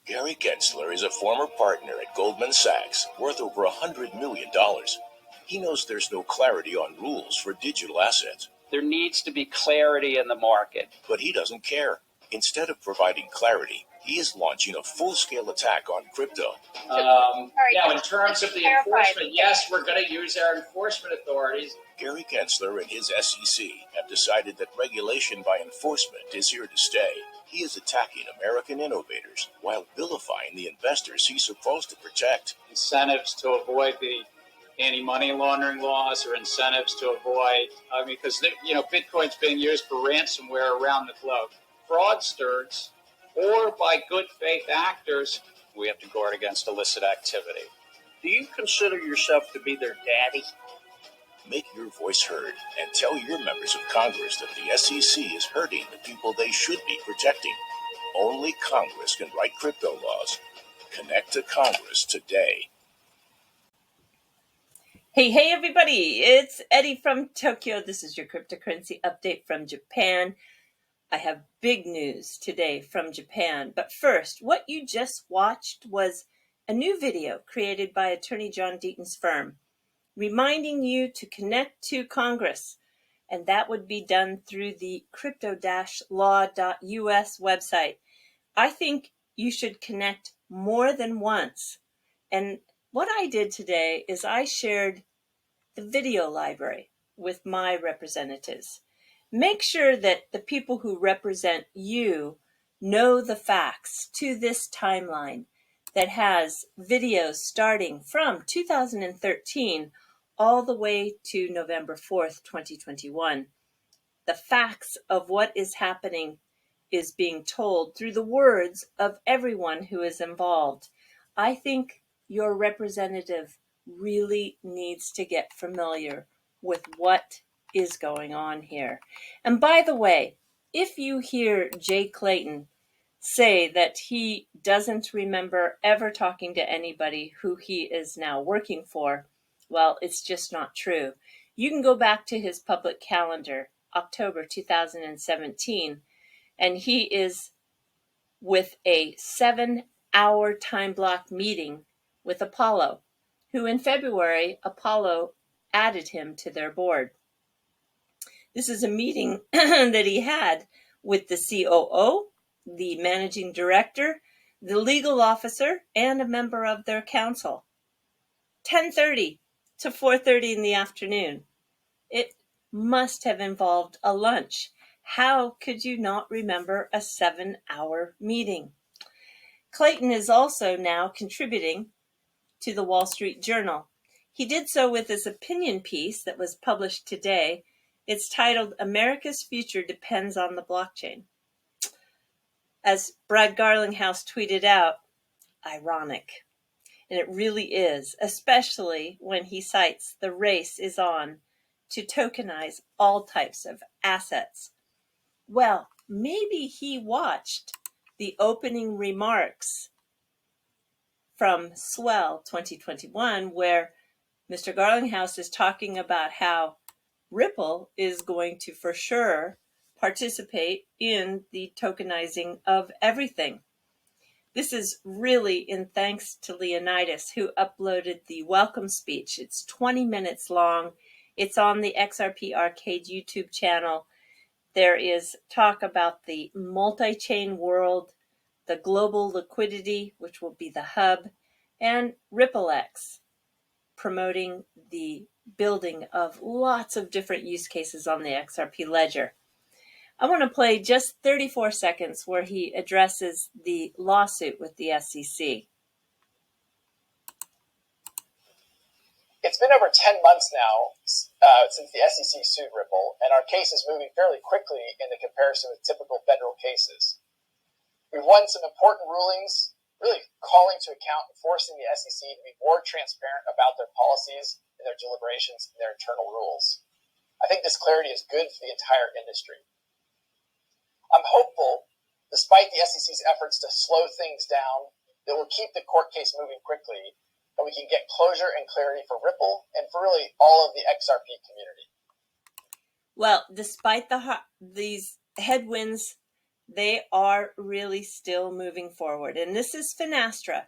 Gary Gensler is a former partner at Goldman Sachs, worth over $100 million. He knows there's no clarity on rules for digital assets. There needs to be clarity in the market. But he doesn't care. Instead of providing clarity, he is launching a full-scale attack on crypto. Now, in terms of the enforcement, yes, we're going to use our enforcement authorities. Gary Gensler and his SEC have decided that regulation by enforcement is here to stay. He is attacking American innovators while vilifying the investors he's supposed to protect. Incentives to avoid the anti-money laundering laws, or incentives to avoid, because Bitcoin's being used for ransomware around the globe. Fraudsters or by good faith actors, we have to guard against illicit activity. Do you consider yourself to be their daddy? Make your voice heard and tell your members of Congress that the SEC is hurting the people they should be protecting. Only Congress can write crypto laws. Connect to Congress today. Hey, everybody. It's Eddie from Tokyo. This is your cryptocurrency update from Japan. I have big news today from Japan. But first, what you just watched was a new video created by attorney John Deaton's firm, reminding you to connect to Congress, and that would be done through the crypto-law.us website. I think you should connect more than once. And what I did today is I shared the video library with my representatives. Make sure that the people who represent you know the facts to this timeline that has videos starting from 2013 all the way to November 4th, 2021. The facts of what is happening is being told through the words of everyone who is involved. I think your representative really needs to get familiar with what is going on here. And by the way, if you hear Jay Clayton say that he doesn't remember ever talking to anybody who he is now working for, well, it's just not true. You can go back to his public calendar, October 2017, and he is with a 7-hour time block meeting with Apollo, who in February, Apollo added him to their board. This is a meeting that he had with the COO, the managing director, the legal officer, and a member of their council. 10:30 to 4:30 in the afternoon. It must have involved a lunch. How could you not remember a 7-hour meeting? Clayton is also now contributing to the Wall Street Journal. He did so with his opinion piece that was published today. It's titled, "America's Future Depends on the Blockchain." As Brad Garlinghouse tweeted out, ironic. And it really is, especially when he cites the race is on to tokenize all types of assets. Well, maybe he watched the opening remarks from Swell 2021, where Mr. Garlinghouse is talking about how Ripple is going to for sure participate in the tokenizing of everything. This is really in thanks to Leonidas, who uploaded the welcome speech. It's 20 minutes long. It's on the XRP Arcade YouTube channel. There is talk about the multi-chain world, the global liquidity, which will be the hub, and RippleX, promoting the building of lots of different use cases on the XRP ledger. I want to play just 34 seconds where he addresses the lawsuit with the SEC. It's been over 10 months now since the SEC sued Ripple, and our case is moving fairly quickly in comparison with typical federal cases. We've won some important rulings, really calling to account and forcing the SEC to be more transparent about their policies and their deliberations and their internal rules. I think this clarity is good for the entire industry. I'm hopeful, despite the SEC's efforts to slow things down, that we'll keep the court case moving quickly, and we can get closure and clarity for Ripple and for really all of the XRP community. Well, despite these headwinds they are really still moving forward. And this is Finastra.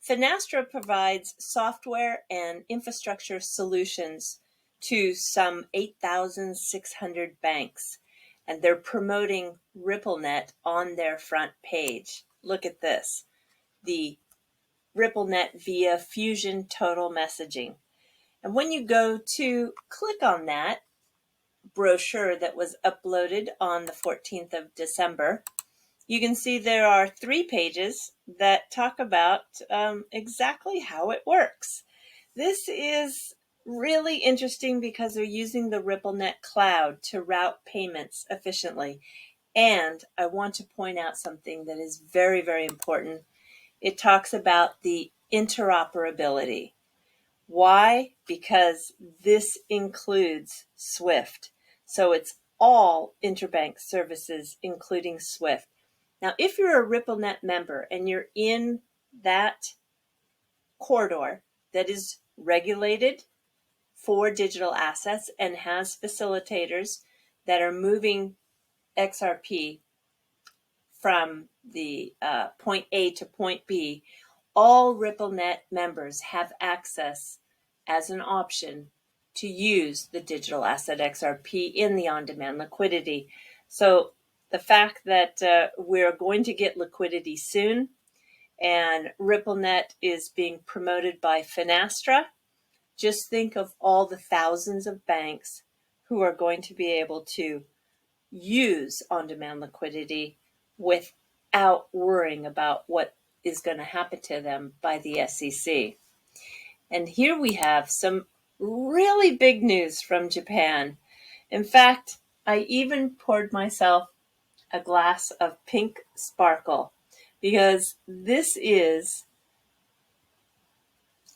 Finastra provides software and infrastructure solutions to some 8,600 banks, and they're promoting Ripplenet on their front page. Look at this, the Ripplenet via Fusion Total Messaging. And when you go to click on that brochure that was uploaded on the 14th of December, you can see there are 3 pages that talk about exactly how it works. This is really interesting because they're using the Ripplenet cloud to route payments efficiently. And I want to point out something that is very, very important. It talks about the interoperability. Why? Because this includes SWIFT. So it's all interbank services, including SWIFT. Now, if you're a Ripplenet member and you're in that corridor that is regulated for digital assets and has facilitators that are moving XRP from the point A to point B, all Ripplenet members have access as an option to use the digital asset XRP in the on-demand liquidity. So the fact that we're going to get liquidity soon and Ripplenet is being promoted by Finastra, just think of all the thousands of banks who are going to be able to use on-demand liquidity without worrying about what is going to happen to them by the SEC. And here we have some really big news from Japan. In fact, I even poured myself a glass of pink sparkle because this is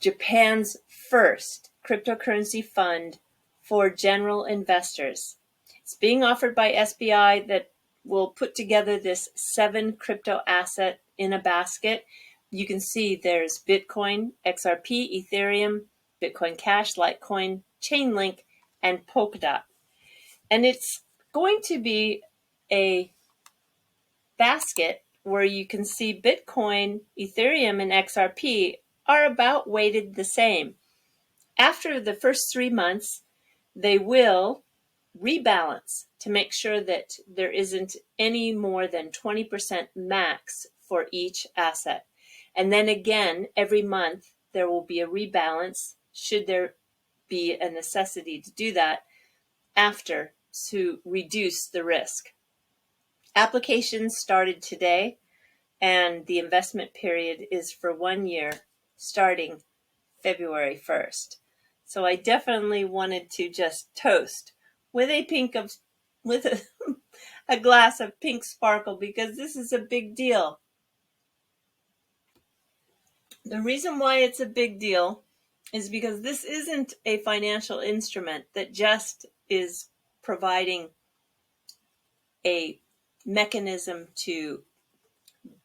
Japan's first cryptocurrency fund for general investors. It's being offered by SBI that will put together this 7 crypto asset in a basket. You can see there's Bitcoin, XRP, Ethereum, Bitcoin Cash, Litecoin, Chainlink, and Polkadot. And it's going to be a basket where you can see Bitcoin, Ethereum, and XRP are about weighted the same. After the first 3 months, they will rebalance to make sure that there isn't any more than 20% max for each asset. And then again, every month, there will be a rebalance should there be a necessity to do that after to reduce the risk. Applications started today, and the investment period is for 1 year, starting February 1st. So I definitely wanted to just toast with a glass of pink sparkle because this is a big deal. The reason why it's a big deal is because this isn't a financial instrument that just is providing a mechanism to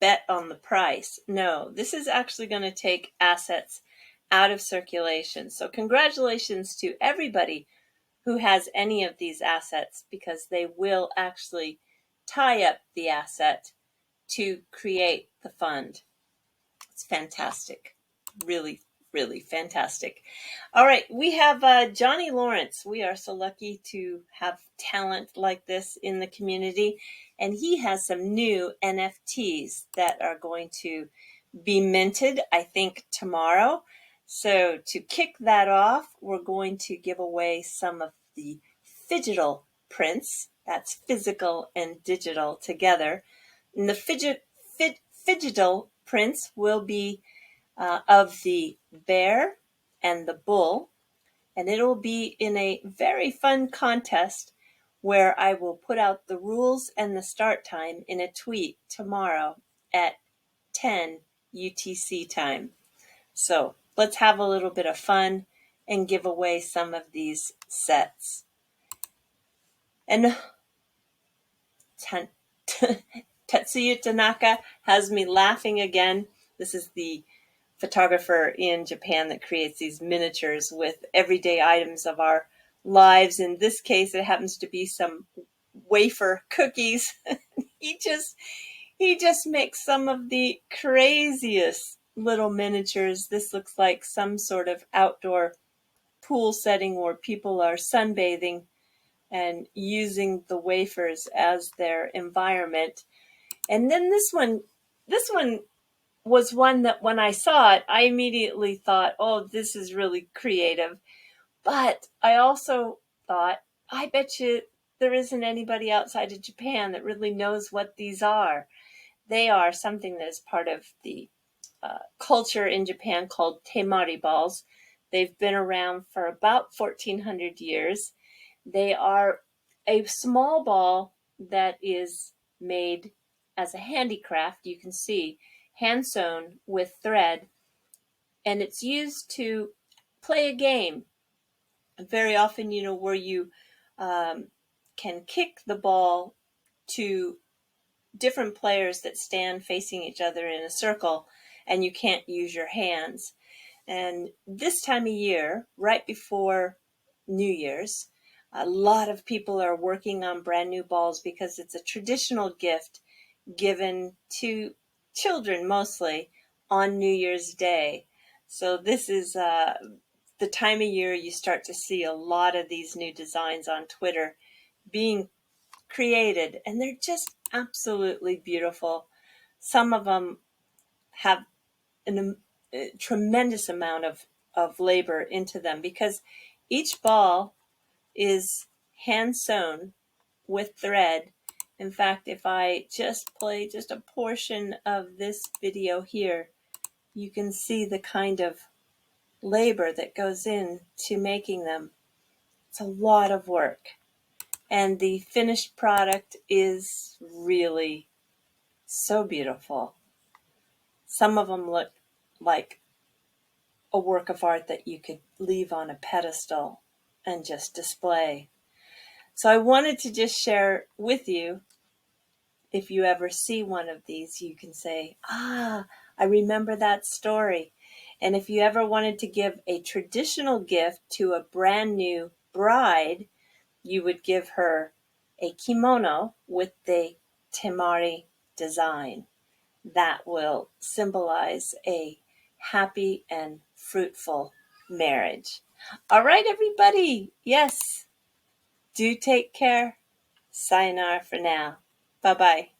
bet on the price. No, this is actually going to take assets out of circulation. So congratulations to everybody who has any of these assets because they will actually tie up the asset to create the fund. It's fantastic. Really, really fantastic. All right, we have Johnny Lawrence. We are so lucky to have talent like this in the community. And he has some new NFTs that are going to be minted, I think, tomorrow. So to kick that off, we're going to give away some of the phygital prints. That's physical and digital together. And the phygital prints will be of the bear and the bull, and it'll be in a very fun contest where I will put out the rules and the start time in a tweet tomorrow at 10 UTC time. So let's have a little bit of fun and give away some of these sets. And Tetsuya Tanaka has me laughing again. This is the photographer in Japan that creates these miniatures with everyday items of our lives. In this case, it happens to be some wafer cookies. he just makes some of the craziest little miniatures. This looks like some sort of outdoor pool setting where people are sunbathing and using the wafers as their environment. And then this one was one that when I saw it, I immediately thought, oh, this is really creative. But I also thought, I bet you there isn't anybody outside of Japan that really knows what these are. They are something that is part of the culture in Japan called temari balls. They've been around for about 1400 years. They are a small ball that is made as a handicraft. You can see hand sewn with thread, and it's used to play a game. Very often, where you can kick the ball to different players that stand facing each other in a circle, and you can't use your hands. And this time of year, right before New Year's, a lot of people are working on brand new balls because it's a traditional gift given to children mostly on New Year's Day. So this is the time of year you start to see a lot of these new designs on Twitter being created, and they're just absolutely beautiful. Some of them have a tremendous amount of labor into them because each ball is hand sewn with thread. In fact, if I just play just a portion of this video here, you can see the kind of labor that goes into making them. It's a lot of work. And the finished product is really so beautiful. Some of them look like a work of art that you could leave on a pedestal and just display. So I wanted to just share with you, if you ever see one of these, you can say, I remember that story. And if you ever wanted to give a traditional gift to a brand new bride, you would give her a kimono with the temari design. That will symbolize a happy and fruitful marriage. All right, everybody. Yes, do take care. Sayonara for now. Bye-bye.